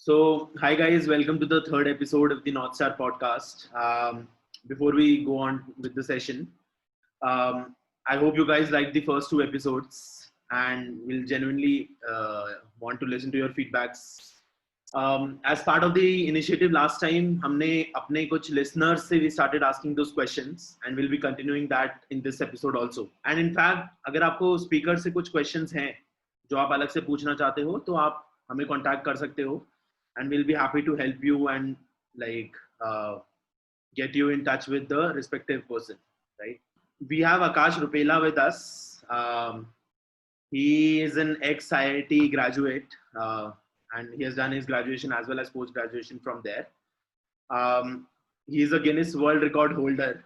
Hi guys, welcome to the third episode of the North Star podcast. Before we go on with the session, I hope you guys liked the first two episodes and will genuinely want to listen to your feedbacks. As part of the initiative last time, हमने अपने कुछ listeners से we started asking those questions and we'll be continuing that in this episode also. And in fact, अगर आपको speaker से कुछ questions हैं जो आप अलग से पूछना चाहते हो, तो आप हमें contact कर सकते हो. And we'll be happy to help you and get you in touch with the respective person, right? We have Akash Rupela with us. He is an ex-IIT graduate and he has done his graduation as well as post-graduation from there. He is a Guinness World Record holder.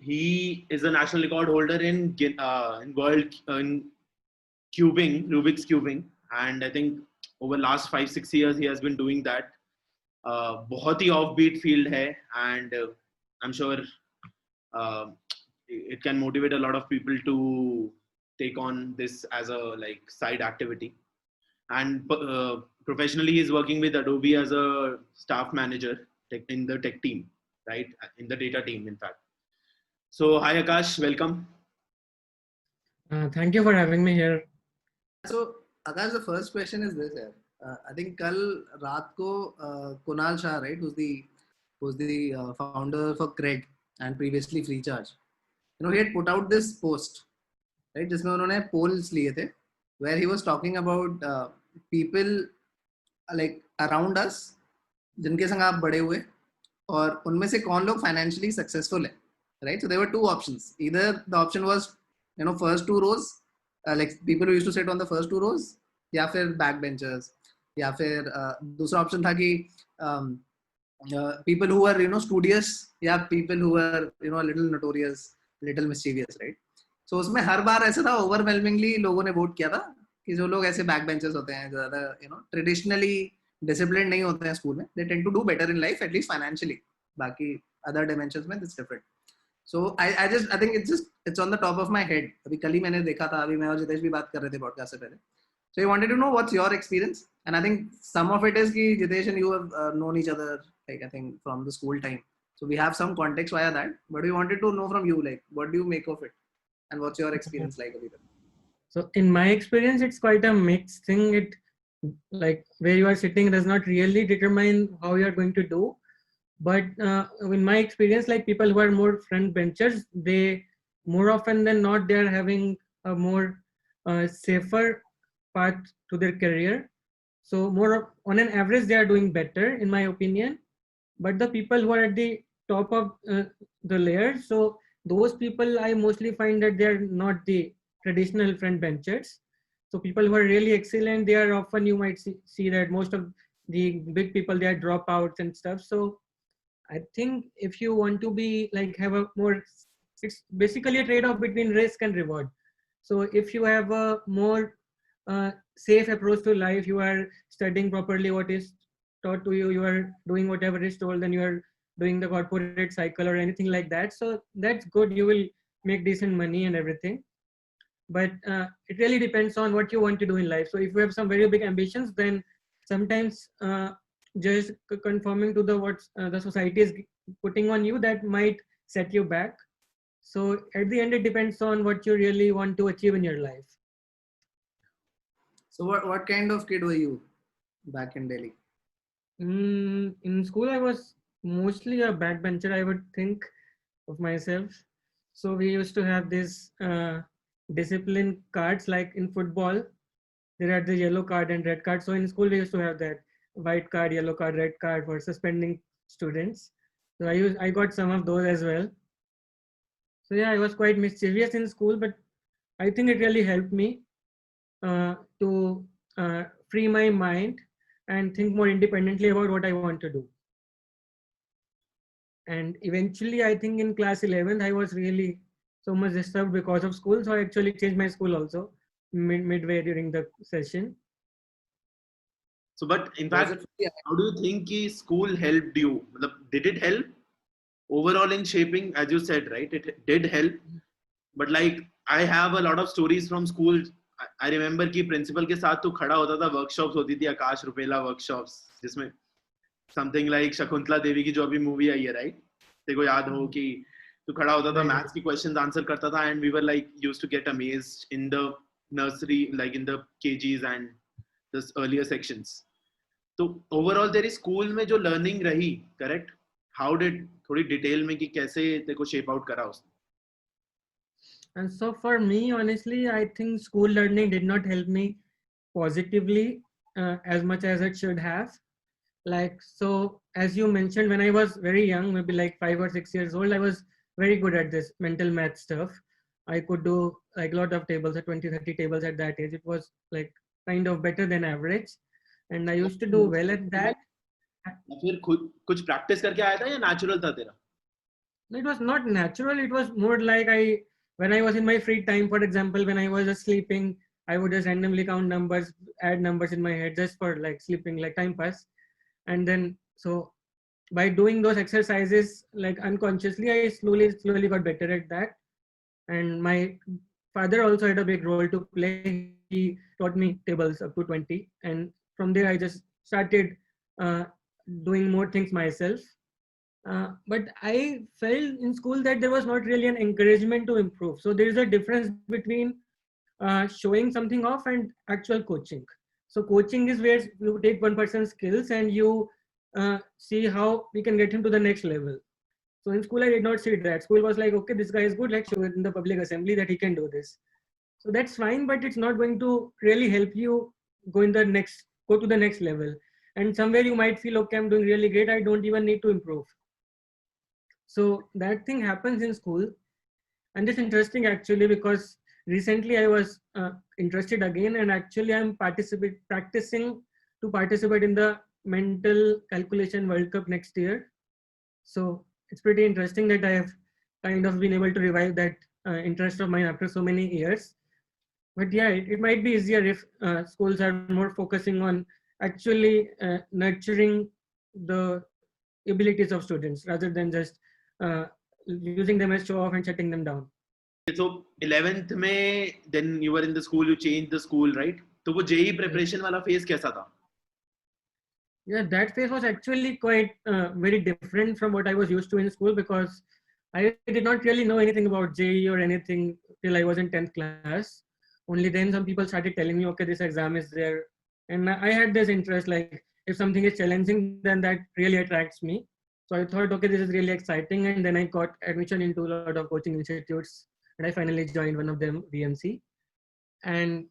He is a national record holder in cubing, Rubik's cubing, and I think over last 5-6 years he has been doing that. बहुत ही offbeat field है, and I'm sure it can motivate a lot of people to take on this as a side activity. And professionally he's working with Adobe as a staff manager in the tech team, right? In the data team, in fact. So hi Akash, welcome. Thank you for having me here. So Akash, the first question is this here. I think कल रात को Kunal Shah, right, who's the founder for Craig and previously Freecharge, he had put out this post, right, जिसमें उन्होंने polls लिए थे, where he was talking about people like around us, जिनके संग आप बड़े हुए, और उनमें से कौन लोग financially successful है, right? So there were two options. Either the option was, first two rows, like people who used to sit on the first two rows, या फिर backbenchers, या फिर दूसरा ऑप्शन था कि people who were studious, या people who were a little notorious, little mischievous, right? So उसमें हर बार ऐसा था, overwhelmingly लोगों ने वोट किया था कि जो लोग ऐसे backbenchers होते हैं, ज़्यादा traditionally disciplined नहीं होते हैं स्कूल में, they tend to do better in life, at least financially. बाकी other dimensions में it's different. So I think it's on the top of my head. अभी कल ही मैंने देखा था, अभी मैं और जितेश भी बात कर रहे थे podcast से पहले. So I wanted to know what's your experience, and I think some of it is कि Jitesh and you have known each other, like I think from the school time. So we have some context via that. But we wanted to know from you, like, what do you make of it, and what's your experience like? So in my experience, it's quite a mixed thing. It like where you are sitting does not really determine how you are going to do. But in my experience, like people who are more front benchers, they more often than not they are having a more safer path to their career. So more on an average, they are doing better in my opinion. But the people who are at the top of the layer, so those people I mostly find that they are not the traditional front benchers. So people who are really excellent, they are often, you might see that most of the big people, they are dropouts and stuff. So I think if you want to be have a more, it's basically a trade-off between risk and reward. So if you have a more safe approach to life, you are studying properly what is taught to you, you are doing whatever is told, and you are doing the corporate cycle or anything like that. So that's good, you will make decent money and everything. But it really depends on what you want to do in life. So if you have some very big ambitions, then sometimes just conforming to what the society is putting on you, that might set you back. So at the end, it depends on what you really want to achieve in your life. So what kind of kid were you back in Delhi? In school, I was mostly a backbencher, I would think of myself. So we used to have this discipline cards, like in football, there are the yellow card and red card. So in school, we used to have that white card, yellow card, red card for suspending students. So I got some of those as well. So yeah, I was quite mischievous in school, but I think it really helped me to free my mind and think more independently about what I want to do. And eventually, I think in class 11th, I was really so much disturbed because of school. So I actually changed my school also midway during the session. So, but in fact, how do you think school helped you? Did it help overall in shaping, as you said, right? It did help. But I have a lot of stories from school I remember कि principal के साथ तू खड़ा होता था, workshops होती थी आकाश Rupala workshops, जिसमें समथिंग लाइक शकुंतला देवी की जो अभी मूवी आई है, राइट? तेरे को याद हो कि तू खड़ा होता था, मैथ्स की क्वेश्चंस आंसर करता था, and we were like used to get amazed in the nursery, like in the KGs and the earlier sections. तो ओवरऑल तेरी स्कूल में जो लर्निंग रही, करेक्ट, हाउ डिड, थोड़ी डिटेल में कि कैसे तेरे को शेप आउट करा उसने? And so for me, honestly, I think school learning did not help me positively as much as it should have. Like, so as you mentioned, when I was very young, maybe like 5 or 6 years old, I was very good at this mental math stuff. I could do like a lot of tables, at 20, 30 tables at that age. It was like kind of better than average. And I used to do well at that. फिर खुद कुछ practice करके आया था या natural था तेरा? It was not natural. It was more like when I was in my free time, for example, when I was just sleeping, I would just randomly count numbers, add numbers in my head just for like sleeping, like time pass. And then, so by doing those exercises, like unconsciously, I slowly got better at that. And my father also had a big role to play. He taught me tables up to 20. And from there, I just started doing more things myself. But I felt in school that there was not really an encouragement to improve. So there is a difference between showing something off and actual coaching. So coaching is where you take one person's skills and you see how we can get him to the next level. So in school, I did not see that. School was like, okay, this guy is good. Let's show it in the public assembly that he can do this. So that's fine, but it's not going to really help you go to the next level. And somewhere you might feel, okay, I'm doing really great. I don't even need to improve. So that thing happens in school. And it's interesting actually, because recently I was interested again, and actually I'm practicing to participate in the mental calculation World Cup next year. So it's pretty interesting that I have kind of been able to revive that interest of mine after so many years. But yeah, it might be easier if schools are more focusing on actually nurturing the abilities of students rather than just using them as show off and shutting them down. So 11th में then you were in the school, you changed the school, right? तो वो JEE preparation वाला phase कैसा था? Yeah, that phase was actually quite very different from what I was used to in school, because I did not really know anything about JEE or anything till I was in 10th class. Only then some people started telling me, okay, this exam is there. And I had this interest, like if something is challenging, then that really attracts me. So I thought, okay, this is really exciting. And then I got admission into a lot of coaching institutes. And I finally joined one of them, VMC. And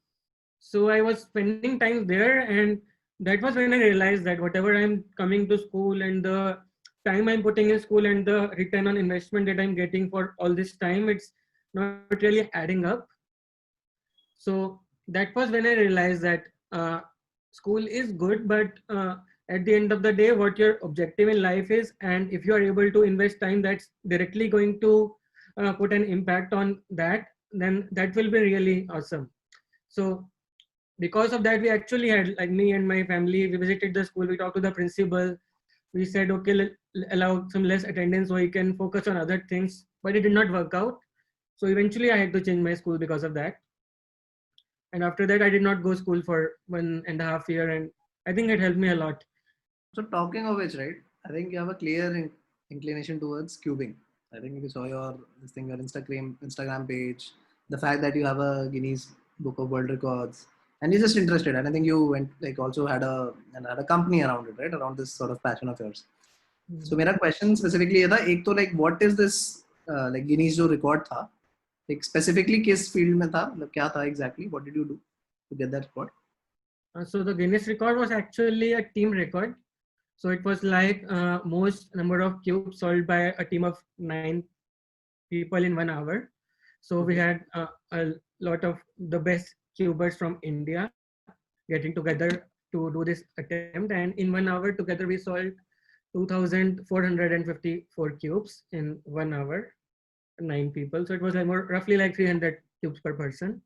so I was spending time there, and that was when I realized that whatever I'm coming to school and the time I'm putting in school and the return on investment that I'm getting for all this time, it's not really adding up. So that was when I realized that school is good, but at the end of the day, what your objective in life is, and if you are able to invest time that's directly going to put an impact on that, then that will be really awesome. So because of that, we actually had, like me and my family, we visited the school, we talked to the principal, we said, okay, allow some less attendance so he can focus on other things, but it did not work out. So eventually I had to change my school because of that. And after that, I did not go school for 1.5 years, and I think it helped me a lot. So talking of which, right, I think you have a clear inclination towards cubing. I think you saw your Instagram page, the fact that you have a Guinness Book of World Records, and you're just interested. And I think you went like also had a company around it, right, around this sort of passion of yours. So मेरा question specifically ये था, एक तो like what is this like Guinness जो record था, like specifically किस field में था, मतलब क्या था exactly, what did you do to get that record? So the Guinness record was actually a team record. So it was like most number of cubes solved by a team of 9 people in 1 hour. So we had a lot of the best cubers from India getting together to do this attempt, and in 1 hour together we solved 2,454 cubes in 1 hour, 9 people. So it was like roughly like 300 cubes per person.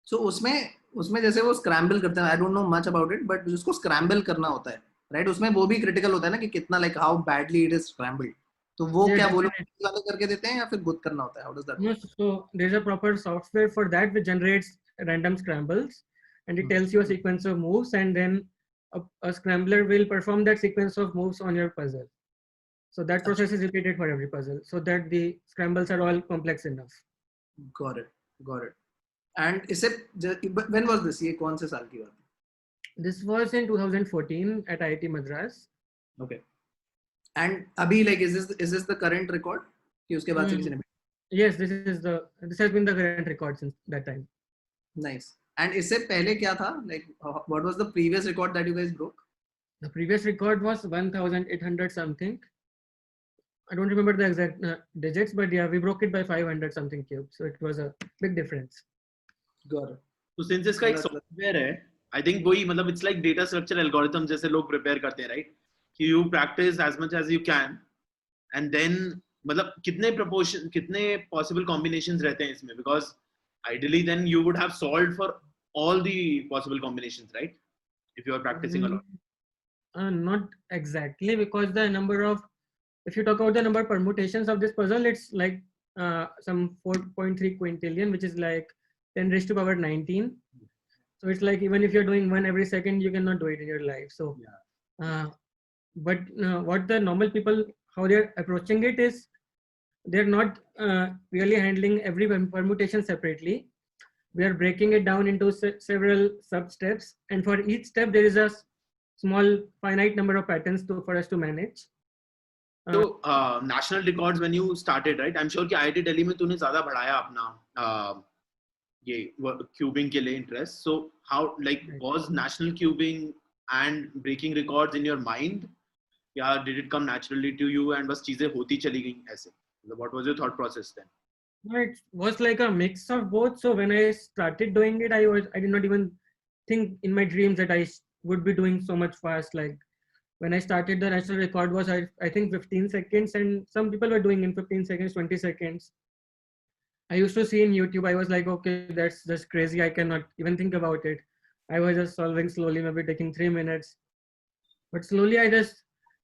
So उसमें जैसे वो scramble करते हैं, I don't know much about it, but जिसको scramble करना होता है, right? उसमें वो भी critical होता है ना कि कितना like how badly it is scrambled. तो वो क्या वो लोग करके देते हैं या फिर खुद करना होता है? How does that work? No, so there's a proper software for that which generates random scrambles, and it Hmm. tells you a sequence of moves, and then a scrambler will perform that sequence of moves on your puzzle. So that process is repeated for every puzzle, so that the scrambles are all complex enough. Got it. Got it. And इसे but when was this? ये कौन से साल की बात है? This was in 2014 at IIT Madras. Okay. And अभी like is this the current record? कि उसके बाद से किसी ने Yes, this has been the current record since that time. Nice. And इससे पहले क्या था? Like what was the previous record that you guys broke? The previous record was 1,800 something. I don't remember the exact digits, but yeah, we broke it by 500 something cubes. So it was a big difference. Got it. तो since इसका एक software है, I think वही मतलब it's like data structure algorithm जैसे लोग prepare करते हैं, राइट? कि you practice as much as you can and then मतलब कितने पॉसिबल कॉम्बिनेशंस रहते हैं इसमें, because ideally then you would have solved for all the possible combinations, right? If you are practicing a lot. Not exactly, because the number of, if you talk about the number of permutations of this puzzle, it's like some 4.3 quintillion, which is like 10 raised to power 19. So it's like even if you're doing one every second, you cannot do it in your life. So but what the normal people, how they're approaching it is, they're not really handling every permutation separately. We are breaking it down into several sub steps, and for each step there is a small finite number of patterns for us to manage. So national records when you started, right? I'm sure कि IIT Delhi में तूने ज़्यादा बढ़ाया अपना ये cubing के लिए interest. So how like was national cubing and breaking records in your mind? या did it come naturally to you and बस चीजें होती चली गई ऐसे? What was your thought process then? It was like a mix of both. So when I started doing it, I did not even think in my dreams that I would be doing so much fast. Like when I started, the national record was I think 15 seconds, and some people were doing in 15 seconds, 20 seconds. I used to see in YouTube, I was like, okay, that's just crazy. I cannot even think about it. I was just solving slowly, maybe taking 3 minutes. But slowly I just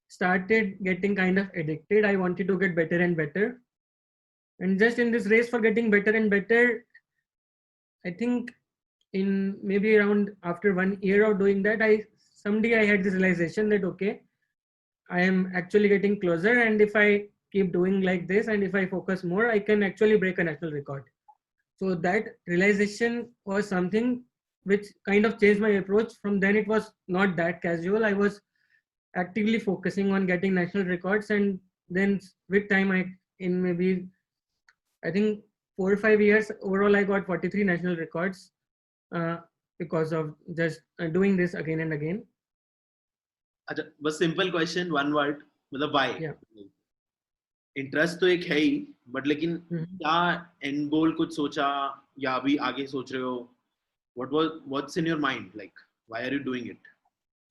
started getting kind of addicted. I wanted to get better and better. And just in this race for getting better and better, I think in maybe around after 1 year of doing that, someday I had this realization that, okay, I am actually getting closer. And if I keep doing like this, and if I focus more, I can actually break a national record. So that realization was something which kind of changed my approach. From then it was not that casual. I was actively focusing on getting national records. And then with time, in maybe I think 4 or 5 years overall, I got 43 national records because of just doing this again and again. अच्छा, बस simple question, one word, मतलब why? Yeah. Interest तो एक है ही, but लेकिन क्या end goal कुछ सोचा या अभी आगे सोच रहे हो? What's in your mind? Like, why are you doing it?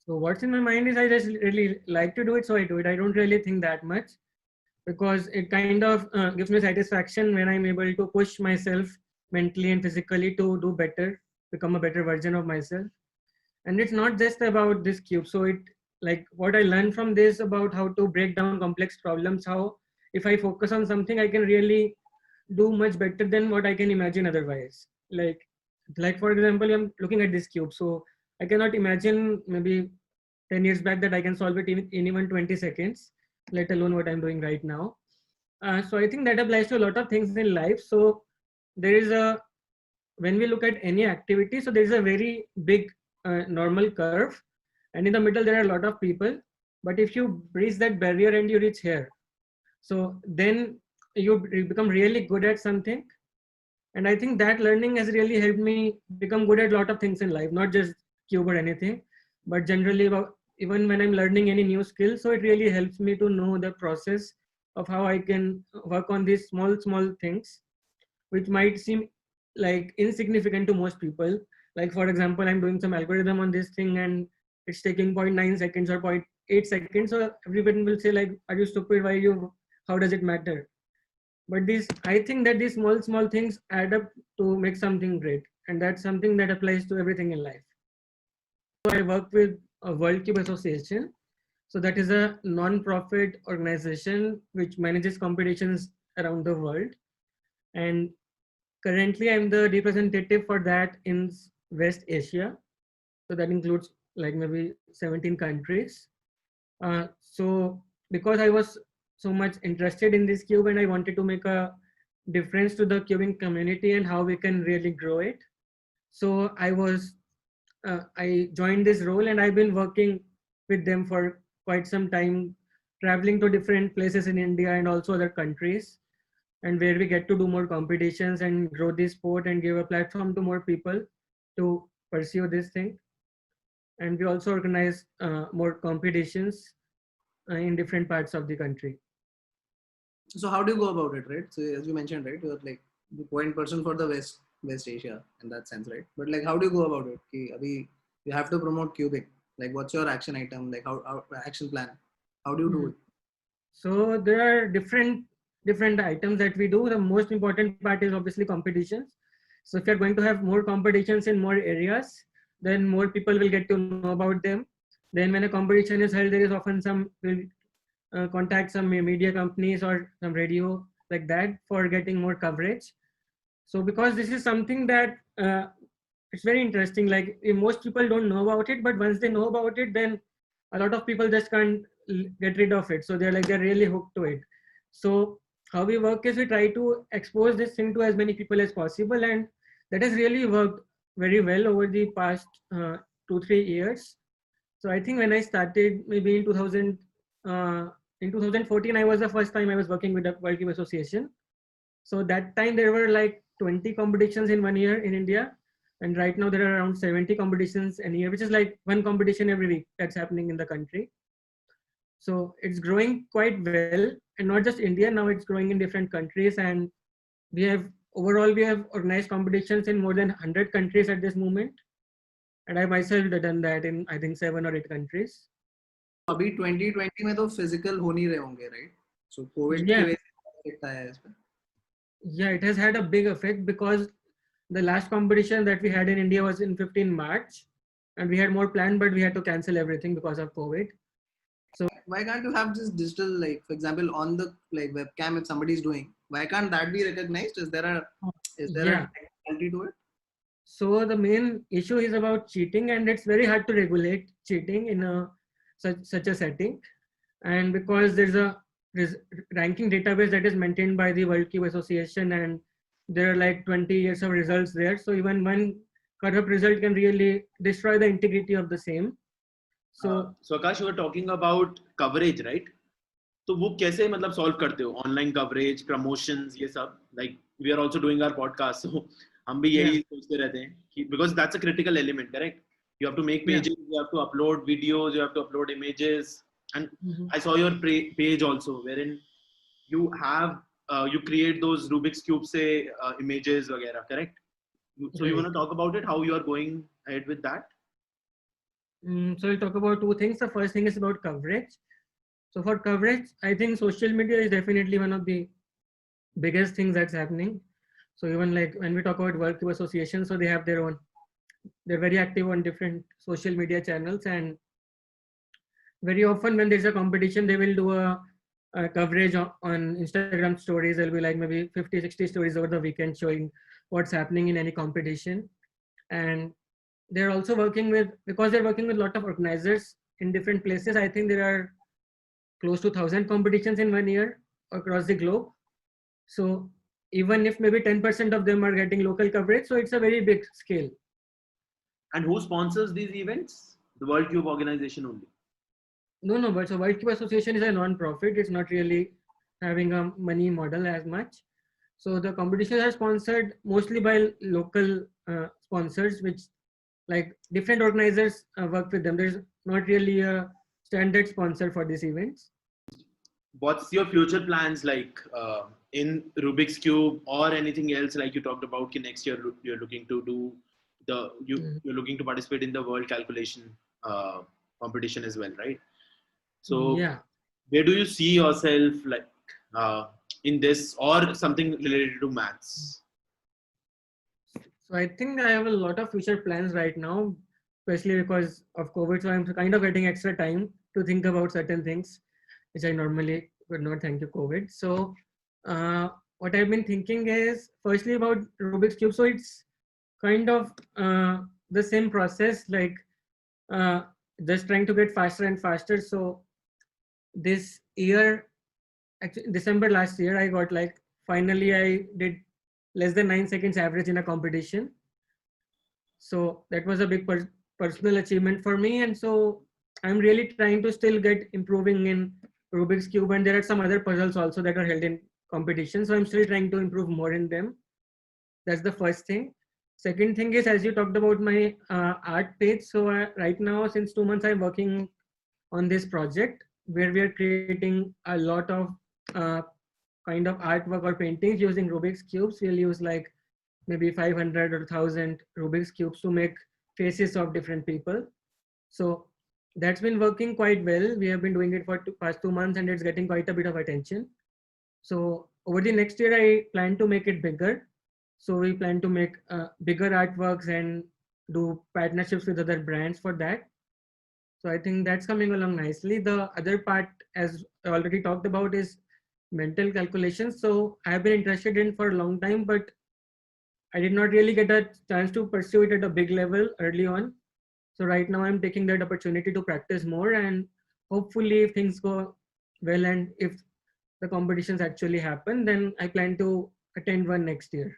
So what's in my mind is I just really like to do it, so I do it. I don't really think that much, because it kind of gives me satisfaction when I'm able to push myself mentally and physically to do better, become a better version of myself. And it's not just about this cube. So it, like what I learned from this about how to break down complex problems, how if I focus on something, I can really do much better than what I can imagine otherwise. Like for example, I'm looking at this cube. So I cannot imagine maybe 10 years back that I can solve it in even 20 seconds, let alone what I'm doing right now. So I think that applies to a lot of things in life. So there is when we look at any activity, so there is a very big normal curve, and in the middle there are a lot of people. But if you breach that barrier and you reach here, so then you become really good at something. And I think that learning has really helped me become good at a lot of things in life, not just cube or anything, but generally about even when I'm learning any new skill. So it really helps me to know the process of how I can work on these small things, which might seem like insignificant to most people. Like for example, I'm doing some algorithm on this thing and it's taking 0.9 seconds or 0.8 seconds. So everyone will say like, are you stupid? How does it matter? But I think that these small things add up to make something great. And that's something that applies to everything in life. So I work with a World Cube Association. So that is a non-profit organization which manages competitions around the world. And currently I'm the representative for that in West Asia. So that includes like maybe 17 countries. So because I was so much interested in this cube and I wanted to make a difference to the cubing community and how we can really grow it. So I joined this role and I've been working with them for quite some time, traveling to different places in India and also other countries, and where we get to do more competitions and grow this sport and give a platform to more people to pursue this thing. And we also organize more competitions in different parts of the country. So how do you go about it, right? So as you mentioned, right, you're like the point person for the West Asia in that sense, right? But like, how do you go about it? Ki abhi you have to promote cubing. Like, what's your action item? Like, how action plan? How do you do it? So there are different items that we do. The most important part is obviously competitions. So if you're going to have more competitions in more areas, then more people will get to know about them. Then when a competition is held, there is often some will contact some media companies or some radio like that for getting more coverage. So because this is something that it's very interesting, like most people don't know about it, but once they know about it, then a lot of people just can't get rid of it. So they're really hooked to it. So how we work is we try to expose this thing to as many people as possible, and that has really worked very well over the past 2-3 years. So I think when I started maybe in 2014, I was the first time I was working with the World Cube Association. So that time there were like 20 competitions in 1 year in India. And right now there are around 70 competitions a year, which is like one competition every week that's happening in the country. So it's growing quite well, and not just India, now it's growing in different countries. And we have organized competitions in more than 100 countries at this moment. And I myself have done that in I think 7 or 8 countries. अभी 2020 में तो physical हो नहीं रहे होंगे, right? So COVID की वजह से effect आया है इस पे. Yeah, it has had a big effect because the last competition that we had in India was in 15 March, and we had more planned, but we had to cancel everything because of COVID. So why can't you have this digital, like for example, on the like webcam if somebody is doing? Why can't that be recognized? Is there a technicality to it? So the main issue is about cheating, and it's very hard to regulate cheating in such a setting. And because there's a ranking database that is maintained by the World Cube Association, and there are like 20 years of results there. So even one corrupt result can really destroy the integrity of the same. So Akash, you were talking about coverage, right? तो वो कैसे मतलब solve करते हो online coverage promotions ये सब like we are also doing our podcast so हम भी यही सोचते रहते हैं कि because that's a critical element correct you have to make pages you have to upload videos you have to upload images and I saw your page also wherein you have you create those Rubik's cube से images वगैरह correct so you want to talk about it how you are going ahead with that so we'll talk about two things. The first thing is about coverage. So for coverage, I think social media is definitely one of the biggest things that's happening. So even like when we talk about World Cube Association, so they have their own, they're very active on different social media channels, and very often when there's a competition, they will do a coverage on Instagram stories. There'll be like maybe 50-60 stories over the weekend showing what's happening in any competition. And they're also working with, because they're working with a lot of organizers in different places, I think there are close to 1,000 competitions in 1 year across the globe. So even if maybe 10% of them are getting local coverage, so it's a very big scale. And who sponsors these events? The World Cube organization only? No, but so World Cube Association is a non-profit. It's not really having a money model as much. So the competitions are sponsored mostly by local sponsors, which like different organizers work with them. There's not really a standard sponsor for these events. What's your future plans like in Rubik's Cube or anything else like you talked about next year you're looking to do you're looking to participate in the world calculation competition as well, right? So yeah, where do you see yourself like in this or something related to maths? So I think I have a lot of future plans right now, especially because of COVID. So I'm kind of getting extra time to think about certain things, which I normally would not. Thank you, COVID. So what I've been thinking is firstly about Rubik's Cube. So it's kind of the same process, like uh, just trying to get faster and faster. So this year, actually December last year, I got like, finally I did less than 9 seconds average in a competition. So that was a big personal achievement for me. And so I'm really trying to still get improving in Rubik's Cube. And there are some other puzzles also that are held in competition. So I'm still trying to improve more in them. That's the first thing. Second thing is, as you talked about my art page. So right now, since 2 months, I'm working on this project where we are creating a lot of uh, kind of artwork or paintings using Rubik's Cubes. We'll use like maybe 500 or 1000 Rubik's Cubes to make faces of different people. So that's been working quite well. We have been doing it for past 2 months and it's getting quite a bit of attention. So over the next year, I plan to make it bigger. So we plan to make bigger artworks and do partnerships with other brands for that. So I think that's coming along nicely. The other part, as I already talked about, is mental calculations. So I have been interested in for a long time, but I did not really get a chance to pursue it at a big level early on. So right now I'm taking that opportunity to practice more, and hopefully if things go well and if the competitions actually happen, then I plan to attend one next year.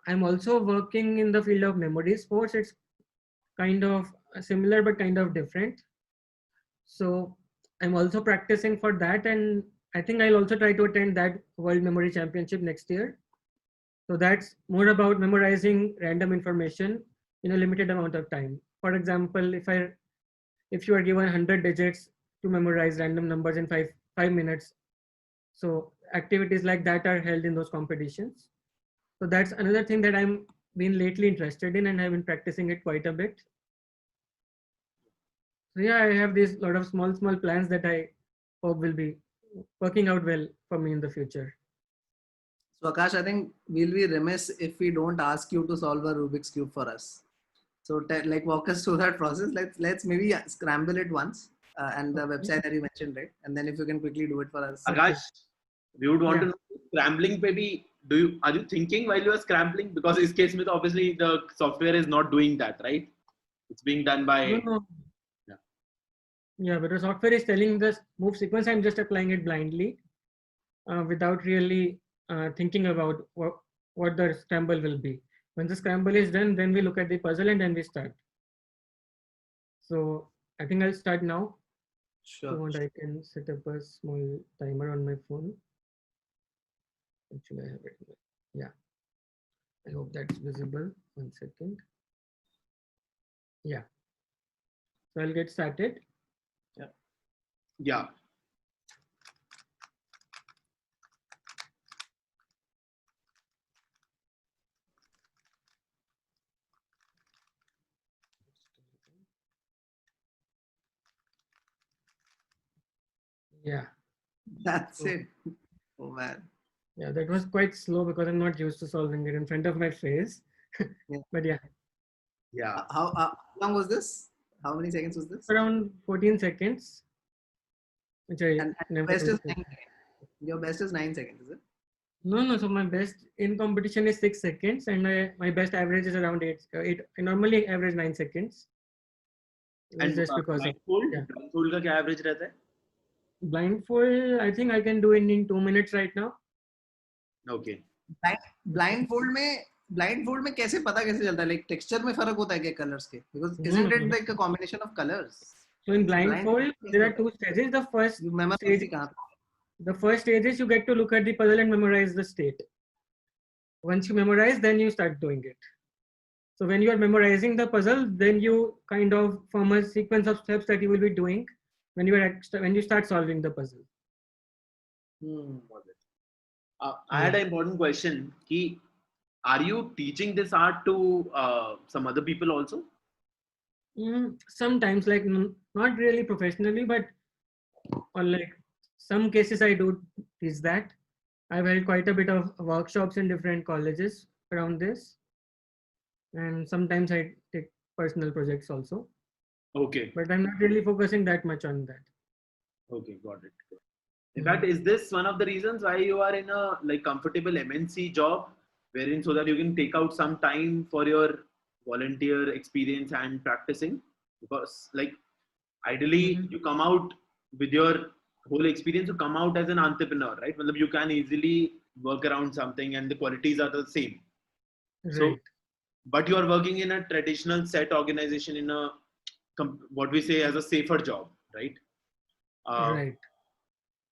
I'm also working in the field of memory sports. It's kind of similar but kind of different. So I'm also practicing for that, and I think I'll also try to attend that World Memory Championship next year. So that's more about memorizing random information in a limited amount of time. For example, if you are given 100 digits to memorize random numbers in 5 minutes, so activities like that are held in those competitions. So that's another thing that I'm been lately interested in, and I've been practicing it quite a bit. So yeah, I have these lot of small plans that I hope will be working out well for me in the future. So Akash, I think we'll be remiss if we don't ask you to solve a Rubik's Cube for us. So like walk us through that process. Let's maybe scramble it once and the website that you mentioned, right? And then if you can quickly do it for us. Akash, we would want Yeah. to know, scrambling maybe, are you thinking while you are scrambling? Because in case with obviously the software is not doing that, right? It's being done by. No. Yeah. Yeah, but the software is telling this move sequence. I'm just applying it blindly without really thinking about what the scramble will be. When the scramble is done, then we look at the puzzle and then we start. So I think I'll start now. If you Sure. want, I can set up a small timer on my phone. Actually, I have it. Yeah. I hope that's visible. 1 second. Yeah. So I'll get started. Yeah. Yeah. That's So, it. Oh man. yeah, that was quite slow because I'm not used to solving it in front of my face. Yeah. But yeah, Yeah. How long was this? How many seconds was this? around 14 seconds, which I And never best is used to. 9 seconds. Your best is 9 seconds, is it? No. So my best in competition is 6 seconds, and my best average is around eight. I normally average 9 seconds. It's And just because of blindfold, yeah. blindfold का क्या average रहता है? Blindfold, I think I can do it in 2 minutes right now. Okay. Blindfold में कैसे पता कैसे चलता है लाइक टेक्सचर में फर्क होता है क्या कलर्स के because No, isn't no, it no. like a combination of colors So in blindfold, there are two stages. The first you memorize stage, कहाँ पे? the first stage is you get to look at the puzzle and memorize the state. Once you memorize, then you start doing it. So when you are memorizing the puzzle, then you kind of form a sequence of steps that you will be doing when you start solving the puzzle. I had an important question. Ki, are you teaching this art to some other people also? Sometimes, like not really professionally, but or like some cases I do teach that. I've held quite a bit of workshops in different colleges around this, and sometimes I take personal projects also. Okay. But I'm not really focusing that much on that. Okay, got it. In fact, is this one of the reasons why you are in a like comfortable MNC job, wherein so that you can take out some time for your volunteer experience and practicing? Because like ideally Mhm. you come out with your whole experience, you come out as an entrepreneur, right? Well, you can easily work around something and the qualities are the same. So, Right. but you are working in a traditional set organization in a what we say as a safer job, right? Uh, Right.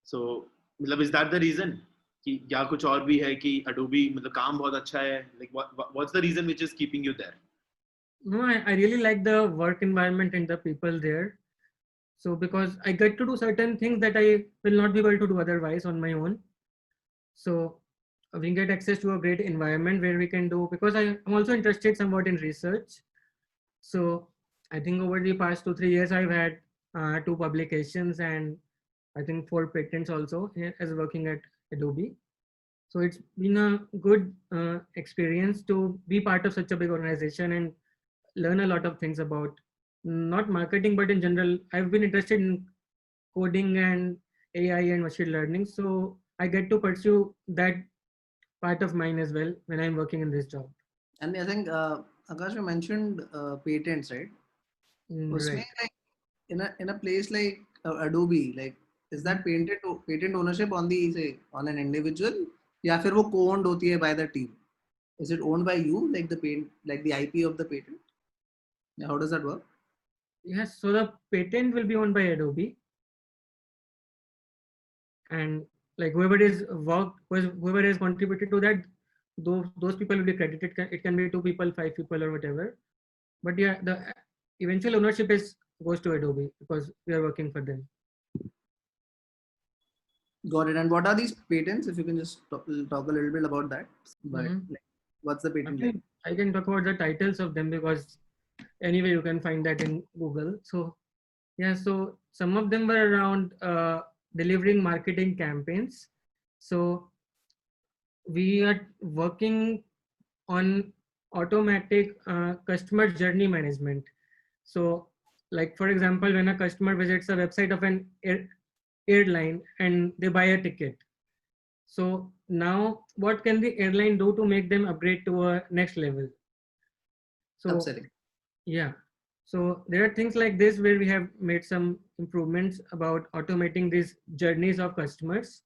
so मतलब is that the reason कि या कुछ और भी है कि Adobe मतलब काम बहुत अच्छा है, like what's the reason which is keeping you there? No, I really like the work environment and the people there. So because I get to do certain things that I will not be able to do otherwise on my own. So we get access to a great environment where we can do, because I'm also interested somewhat in research. So I think over the past 2-3 years, I've had 2 publications and I think 4 patents also as working at Adobe. So it's been a good experience to be part of such a big organization and learn a lot of things about not marketing, but in general, I've been interested in coding and AI and machine learning. So I get to pursue that part of mine as well when I'm working in this job. And I think Akash, you mentioned patents, right? Usme, Right. like in a place like Adobe, like is that patent ownership on the say on an individual, या फिर वो co-owned होती है by the team? Is it owned by you, like the like the IP of the patent? Yeah, how does that work? Yes. So the patent will be owned by Adobe, and like whoever has contributed to that, those people will be credited. It can be 2 people, 5 people, or whatever. But yeah, the eventual ownership is goes to Adobe because we are working for them. Got it. And what are these patents? If you can just talk a little bit about that. But Mhm. like, what's the patent like? Actually, I can talk about the titles of them because anyway you can find that in Google. So yeah, so some of them were around delivering marketing campaigns. So we are working on automatic customer journey management. So like for example, when a customer visits a website of an airline and they buy a ticket, so now what can the airline do to make them upgrade to a next level? So Upselling. yeah, so there are things like this where we have made some improvements about automating these journeys of customers.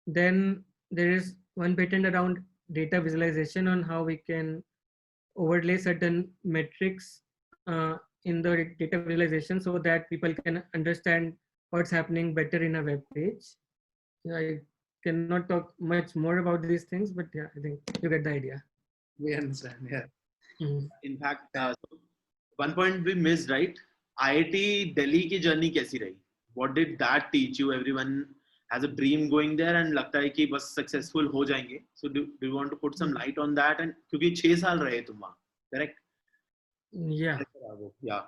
Then there is one patent around data visualization on how we can overlay certain metrics in the data visualization so that people can understand what's happening better in a web page. I cannot talk much more about these things, but yeah, I think you get the idea. We understand. Yeah. Mhm. In fact, so one point we missed, right? IIT Delhi की journey कैसी रही? What did that teach you? Everyone has a dream going there and लगता है कि बस successful हो जाएंगे. So do you want to put some light on that? And क्योंकि 6 साल रहे तुम वहाँ, correct? Yeah, Yeah.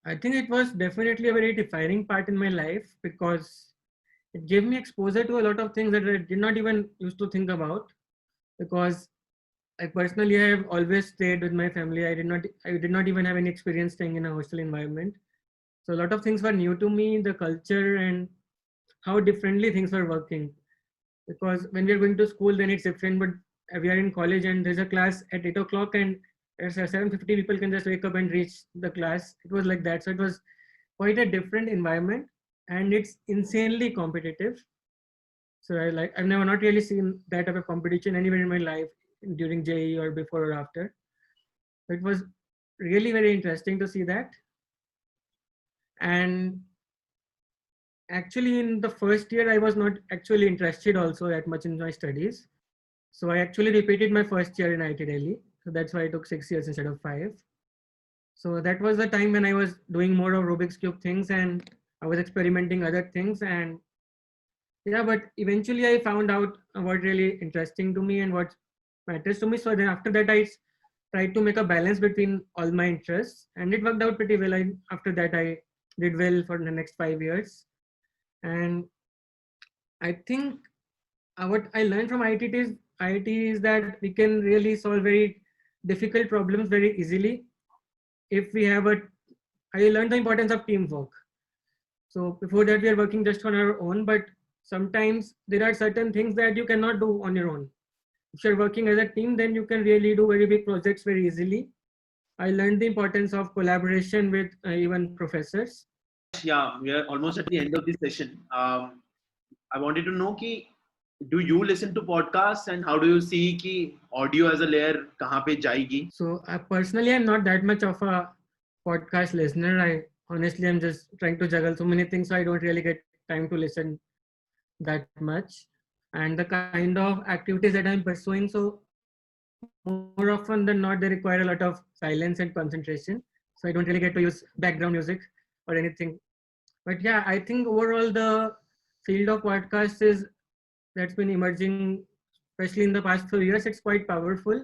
I think it was definitely a very defining part in my life because it gave me exposure to a lot of things that I did not even used to think about. Because I personally have always stayed with my family. I did not even have any experience staying in a hostel environment. So a lot of things were new to me, the culture and how differently things were working. Because when we are going to school, then it's different. But we are in college and there's a class at 8 o'clock and at 7:50 people can just wake up and reach the class. It was like that. So it was quite a different environment and it's insanely competitive. So I've never not really seen that type of competition anywhere in my life during JE or before or after. It was really very interesting to see that. And actually in the first year, I was not actually interested also that much in my studies. So I actually repeated my first year in IIT Delhi. So that's why I took 6 years instead of 5. So that was the time when I was doing more of Rubik's Cube things and I was experimenting other things. And yeah, but eventually I found out what really interesting to me and what matters to me. So then after that, I tried to make a balance between all my interests and it worked out pretty well. After that, I did well for the next 5 years. And I think what I learned from IIT is that we can really solve very difficult problems very easily if we have I learned the importance of teamwork. So before that, we are working just on our own, but sometimes there are certain things that you cannot do on your own. If you're working as a team, then you can really do very big projects very easily. I learned the importance of collaboration with even professors. Yeah, we are almost at the end of this session. I wanted to know ki, do you listen to podcasts and how do you see ki audio as a layer kahan pe jayegi? So personally, I'm not that much of a podcast listener. I honestly, I'm just trying to juggle so many things, so I don't really get time to listen that much. And the kind of activities that I'm pursuing, so more often than not, they require a lot of silence and concentration. So I don't really get to use background music or anything. But yeah, I think overall the field of podcasts is that's been emerging, especially in the past few years. It's quite powerful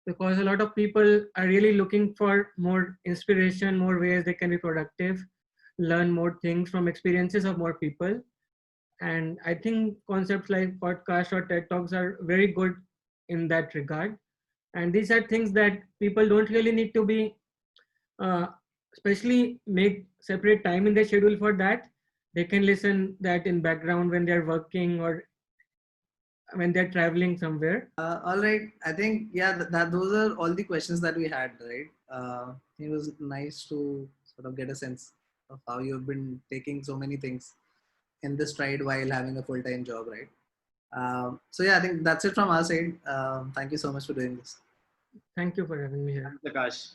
because a lot of people are really looking for more inspiration, more ways they can be productive, learn more things from experiences of more people. And I think concepts like podcasts or TED Talks are very good in that regard. And these are things that people don't really need to be, uh, especially make separate time in their schedule for that. They can listen that in background when they're working or when they're traveling somewhere. All right. I think yeah, that those are all the questions that we had, right? It was nice to sort of get a sense of how you've been taking so many things in this stride while having a full-time job, right? So yeah, I think that's it from our side. Thank you so much for doing this. Thank you for having me here. Prakash.